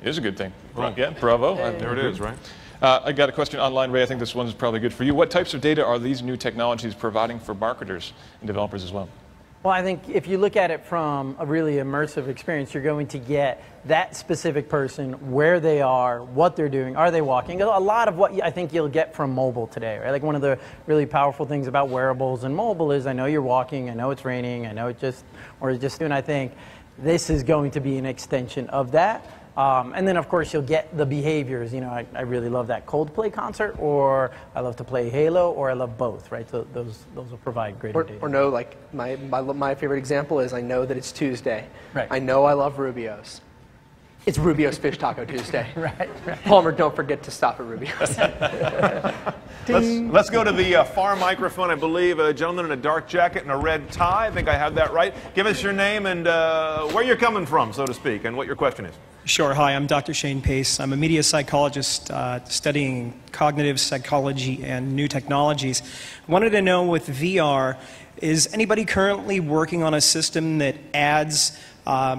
It is a good thing. Right. Yeah, bravo. There it is, right? I got a question online, Ray. I think this one's probably good for you. What types of data are these new technologies providing for marketers and developers as well? Well, I think if you look at it from a really immersive experience, you're going to get that specific person, where they are, what they're doing, are they walking? A lot of what I think you'll get from mobile today, right? Like one of the really powerful things about wearables and mobile is I know you're walking, I know it's raining, I know it just, and I think this is going to be an extension of that. And then, of course, you'll get the behaviors. I really love that Coldplay concert, or I love to play Halo, or I love both, right? So those will provide greater data. Or no, like my favorite example is I know that it's Tuesday. Right. I know I love Rubio's. It's Rubio's Fish Taco Tuesday. Right. Palmer, don't forget to stop at Rubio's. Let's go to the far microphone. I believe a gentleman in a dark jacket and a red tie. I think I have that right. Give us your name and where you're coming from, so to speak, and what your question is. Sure. Hi, I'm Dr. Shane Pace. I'm a media psychologist studying cognitive psychology and new technologies. I wanted to know with VR, is anybody currently working on a system that adds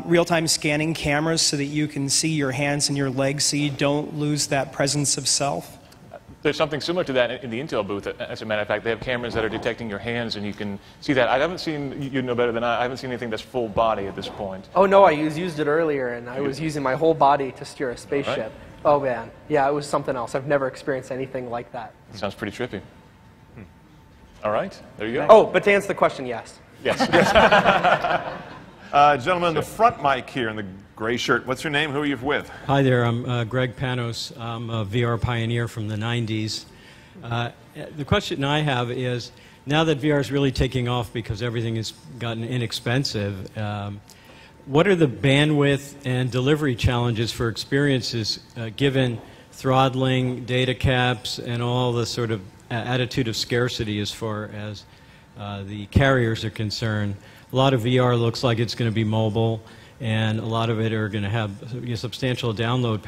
real-time scanning cameras so that you can see your hands and your legs so you don't lose that presence of self? There's something similar to that in the Intel booth. As a matter of fact, they have cameras that are detecting your hands, and you can see that. I haven't seen, you know better than I haven't seen anything that's full body at this point. Oh, no, I used it earlier, and I was using my whole body to steer a spaceship. Right. Oh, man. Yeah, it was something else. I've never experienced anything like that. Sounds pretty trippy. All right, there you go. Oh, but to answer the question, yes. Yes. Gentleman in the front mic here in the gray shirt. What's your name? Who are you with? Hi there. I'm Greg Panos. I'm a VR pioneer from the 90s. The question I have is, now that VR is really taking off because everything has gotten inexpensive, what are the bandwidth and delivery challenges for experiences given throttling, data caps, and all the sort of attitude of scarcity as far as the carriers are concerned? A lot of VR looks like it's going to be mobile, and a lot of it are going to have substantial download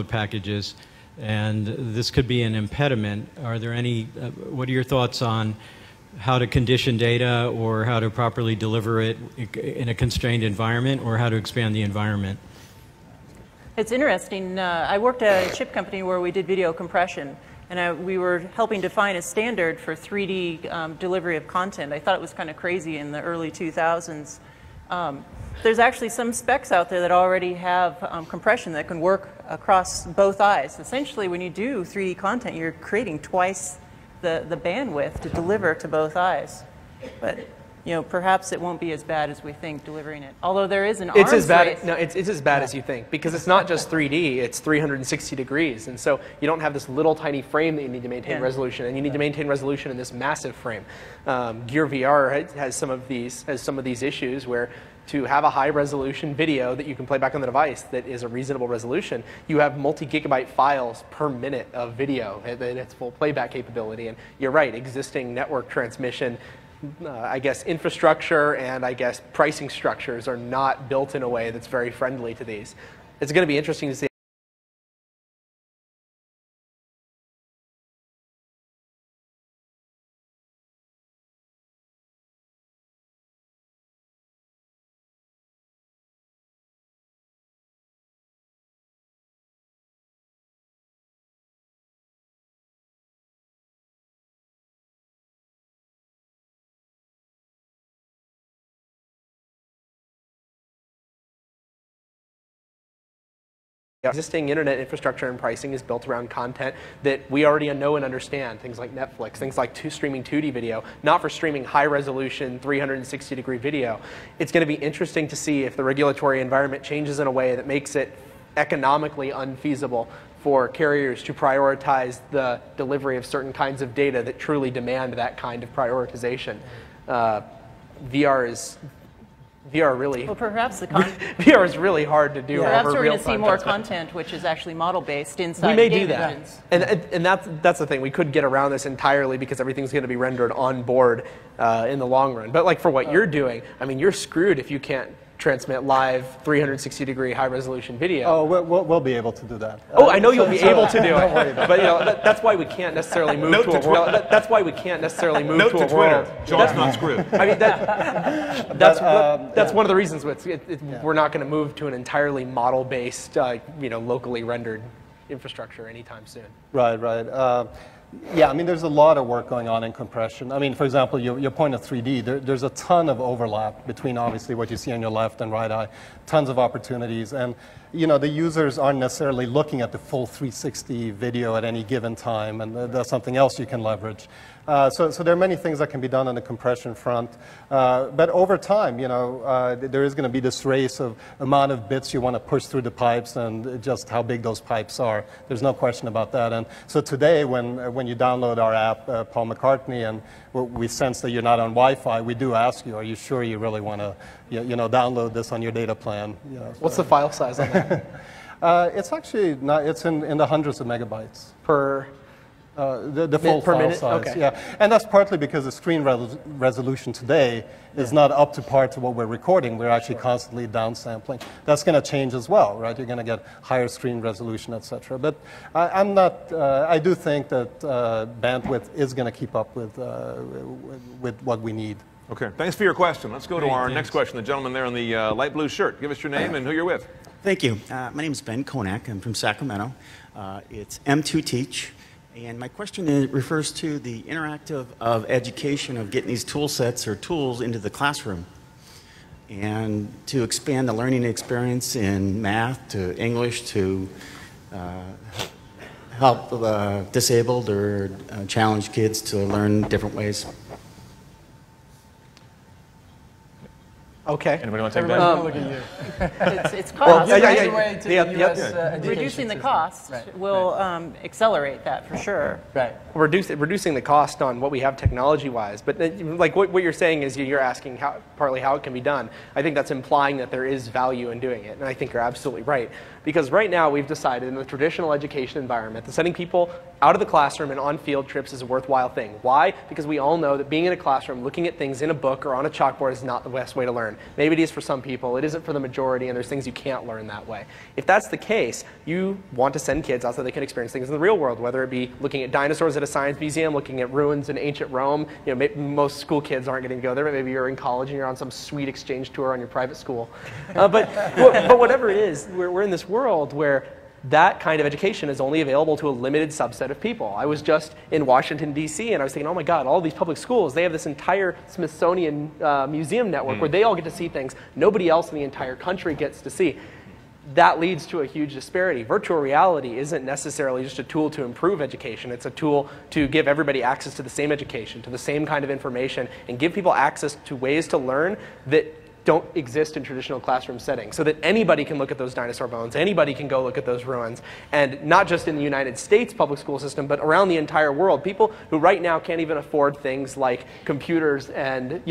packages, and this could be an impediment. Are there any? What are your thoughts on how to condition data, or how to properly deliver it in a constrained environment, or how to expand the environment? It's interesting. I worked at a chip company where we did video compression. And we were helping define a standard for 3D delivery of content. I thought it was kind of crazy in the early 2000s. There's actually some specs out there that already have compression that can work across both eyes. Essentially, when you do 3D content, you're creating twice the bandwidth to deliver to both eyes. But perhaps it won't be as bad as we think delivering it. Although there is an arms race. No, it's as bad as you think, because it's not just 3D, it's 360 degrees. And so you don't have this little tiny frame that you need to maintain resolution, and you need to maintain resolution in this massive frame. Gear VR has some of these issues where to have a high resolution video that you can play back on the device that is a reasonable resolution, you have multi-gigabyte files per minute of video and its full playback capability. And you're right, existing network transmission I guess, infrastructure and I guess pricing structures are not built in a way that's very friendly to these. It's going to be interesting to see Existing internet infrastructure and pricing is built around content that we already know and understand, things like Netflix, things like streaming 2D video, not for streaming high-resolution 360-degree video. It's going to be interesting to see if the regulatory environment changes in a way that makes it economically unfeasible for carriers to prioritize the delivery of certain kinds of data that truly demand that kind of prioritization. VR really. Well, perhaps VR is really hard to do. Perhaps we're going to see more content which is actually model-based inside. We may game do that, engines. and that's the thing. We could get around this entirely because everything's going to be rendered on board in the long run. But like for what you're doing, I mean, you're screwed if you can't transmit live 360-degree high-resolution video. Oh, we'll be able to do that. Oh, I know you'll be able to do it, but that's why we can't necessarily move to a world. That's why we can't necessarily move to a world. John's not screwed. I mean, that's one of the reasons we're not going to move to an entirely model-based, locally rendered infrastructure anytime soon. Right. Yeah, I mean, there's a lot of work going on in compression. I mean, for example, your point of 3D, there's a ton of overlap between obviously what you see on your left and right eye, tons of opportunities. And, the users aren't necessarily looking at the full 360 video at any given time, and that's something else you can leverage. So there are many things that can be done on the compression front. But over time, there is going to be this race of amount of bits you want to push through the pipes and just how big those pipes are. There's no question about that. And so today, when you download our app, Paul McCartney, and we sense that you're not on Wi-Fi, we do ask you, are you sure you really want to download this on your data plan? What's the file size on that? It's actually not, it's in the hundreds of megabytes. Per? The full per file minute? size, Okay. yeah. And that's partly because the screen resolution today is not up to par to what we're recording. We're actually constantly downsampling. That's going to change as well, right? You're going to get higher screen resolution, et cetera. But I do think that bandwidth is going to keep up with what we need. Okay, thanks for your question. Let's go to our next question. The gentleman there in the light blue shirt. Give us your name and who you're with. Thank you. My name is Ben Konak. I'm from Sacramento. It's M2 Teach. And my question refers to the interactive of education of getting these tool sets or tools into the classroom and to expand the learning experience in math to English to help disabled or challenged kids to learn different ways. Okay. Anybody want to take that? Look at you. It's cost. Reducing the cost will accelerate that for sure. Right. Reducing the cost on what we have technology-wise, but like what you're saying is you're asking partly how it can be done. I think that's implying that there is value in doing it, and I think you're absolutely right. Because right now we've decided in the traditional education environment that sending people out of the classroom and on field trips is a worthwhile thing. Why? Because we all know that being in a classroom, looking at things in a book or on a chalkboard is not the best way to learn. Maybe it is for some people, it isn't for the majority, and there's things you can't learn that way. If that's the case, you want to send kids out so they can experience things in the real world, whether it be looking at dinosaurs at a science museum, looking at ruins in ancient Rome. Most school kids aren't getting to go there, but maybe you're in college and you're on some sweet exchange tour on your private school. But whatever it is, we're in this world where that kind of education is only available to a limited subset of people. I was just in Washington, D.C., and I was thinking, oh my God, all these public schools, they have this entire Smithsonian museum network where they all get to see things nobody else in the entire country gets to see. That leads to a huge disparity. Virtual reality isn't necessarily just a tool to improve education. It's a tool to give everybody access to the same education, to the same kind of information, and give people access to ways to learn that don't exist in traditional classroom settings, so that anybody can look at those dinosaur bones, anybody can go look at those ruins, and not just in the United States public school system, but around the entire world. People who right now can't even afford things like computers and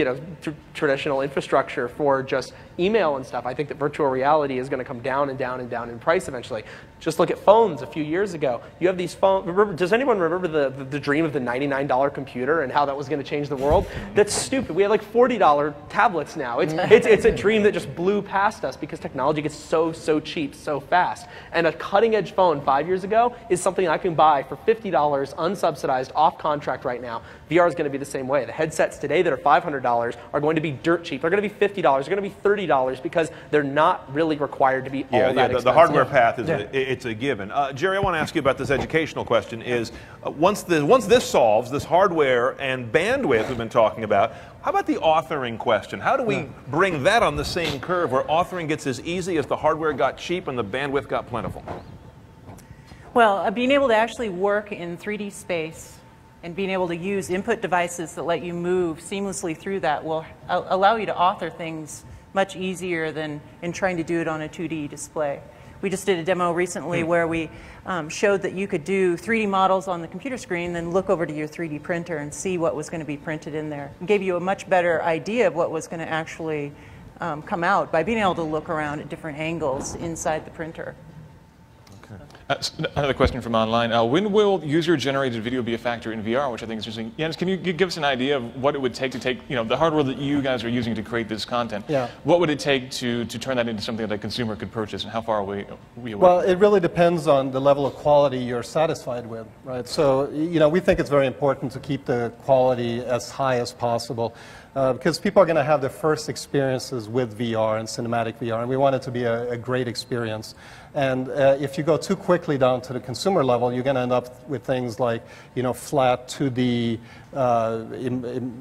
traditional infrastructure for just email and stuff. I think that virtual reality is going to come down and down and down in price eventually. Just look at phones a few years ago. You have these phones. Does anyone remember the dream of the $99 computer and how that was going to change the world? That's stupid. We have like $40 tablets now. It's a dream that just blew past us because technology gets so cheap so fast. And a cutting edge phone 5 years ago is something I can buy for $50 unsubsidized off contract right now. VR is going to be the same way. The headsets today that are $500 are going to be dirt cheap. They're going to be $50. They're going to be $30 because they're not really required to be all that expensive. The hardware path is It's a given. Jeri, I want to ask you about this educational question. Is once this solves, this hardware and bandwidth we've been talking about, how about the authoring question? How do we bring that on the same curve where authoring gets as easy as the hardware got cheap and the bandwidth got plentiful? Well, being able to actually work in 3D space and being able to use input devices that let you move seamlessly through that will allow you to author things much easier than in trying to do it on a 2D display. We just did a demo recently where we showed that you could do 3D models on the computer screen, then look over to your 3D printer and see what was going to be printed in there. It gave you a much better idea of what was going to actually come out by being able to look around at different angles inside the printer. Another question from online. When will user-generated video be a factor in VR, which I think is interesting? Jens, can you give us an idea of what it would take to take, the hardware that you guys are using to create this content? Yeah. What would it take to turn that into something that a consumer could purchase, and how far away are we away? Well, it really depends on the level of quality you're satisfied with, right? So, we think it's very important to keep the quality as high as possible. Because people are going to have their first experiences with VR and cinematic VR, and we want it to be a great experience. And if you go too quickly down to the consumer level, you're going to end up with things like, flat 2D,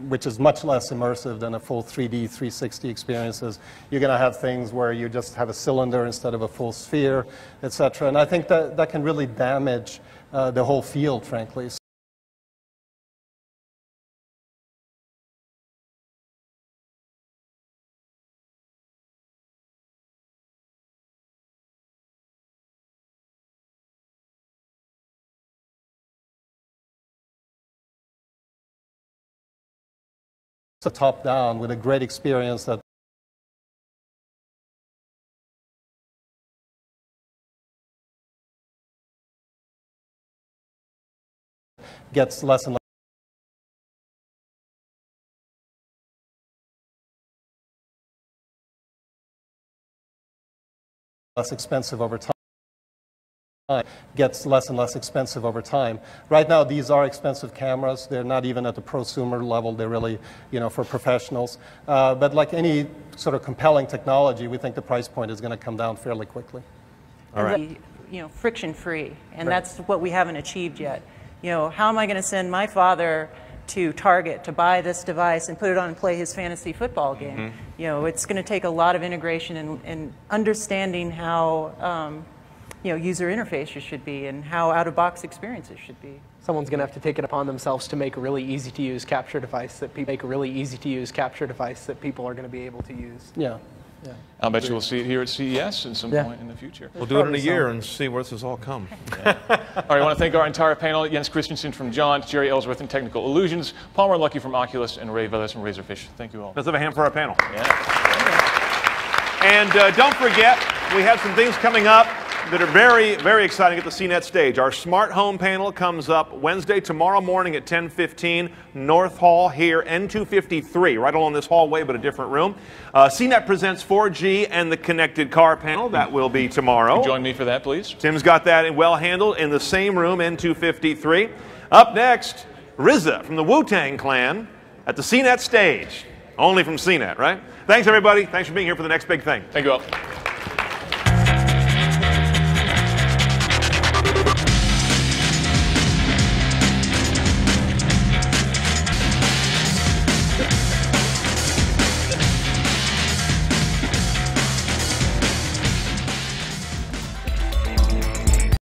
which is much less immersive than a full 3D 360 experiences. You're going to have things where you just have a cylinder instead of a full sphere, etc. And I think that can really damage the whole field, frankly. A top-down with a great experience that gets less and less expensive over time. Gets less and less expensive over time. Right now, these are expensive cameras. They're not even at the prosumer level. They're really, for professionals. But like any sort of compelling technology, we think the price point is going to come down fairly quickly. All right. Friction-free, and that's what we haven't achieved yet. How am I going to send my father to Target to buy this device and put it on and play his fantasy football game? It's going to take a lot of integration and understanding how user interfaces should be and how out-of-box experiences should be. Someone's going to have to take it upon themselves to make a really easy-to-use capture device that people are going to be able to use. Yeah. I'll bet you we'll see it here at CES at some point in the future. We'll do it in a year and see where this has all come. All right, I want to thank our entire panel: Jens Christensen from Jaunt, Jeri Ellsworth from Technical Illusions, Palmer and Luckey from Oculus, and Ray Velez from Razorfish. Thank you all. Let's have a hand for our panel. Yeah. And don't forget, we have some things coming up that are very, very exciting at the CNET stage. Our smart home panel comes up Wednesday, tomorrow morning at 10:15, North Hall here, N253, right along this hallway, but a different room. CNET presents 4G and the connected car panel. That will be tomorrow. Join me for that, please. Tim's got that well handled in the same room, N253. Up next, RZA from the Wu-Tang Clan at the CNET stage. Only from CNET, right? Thanks, everybody. Thanks for being here for the next big thing. Thank you all.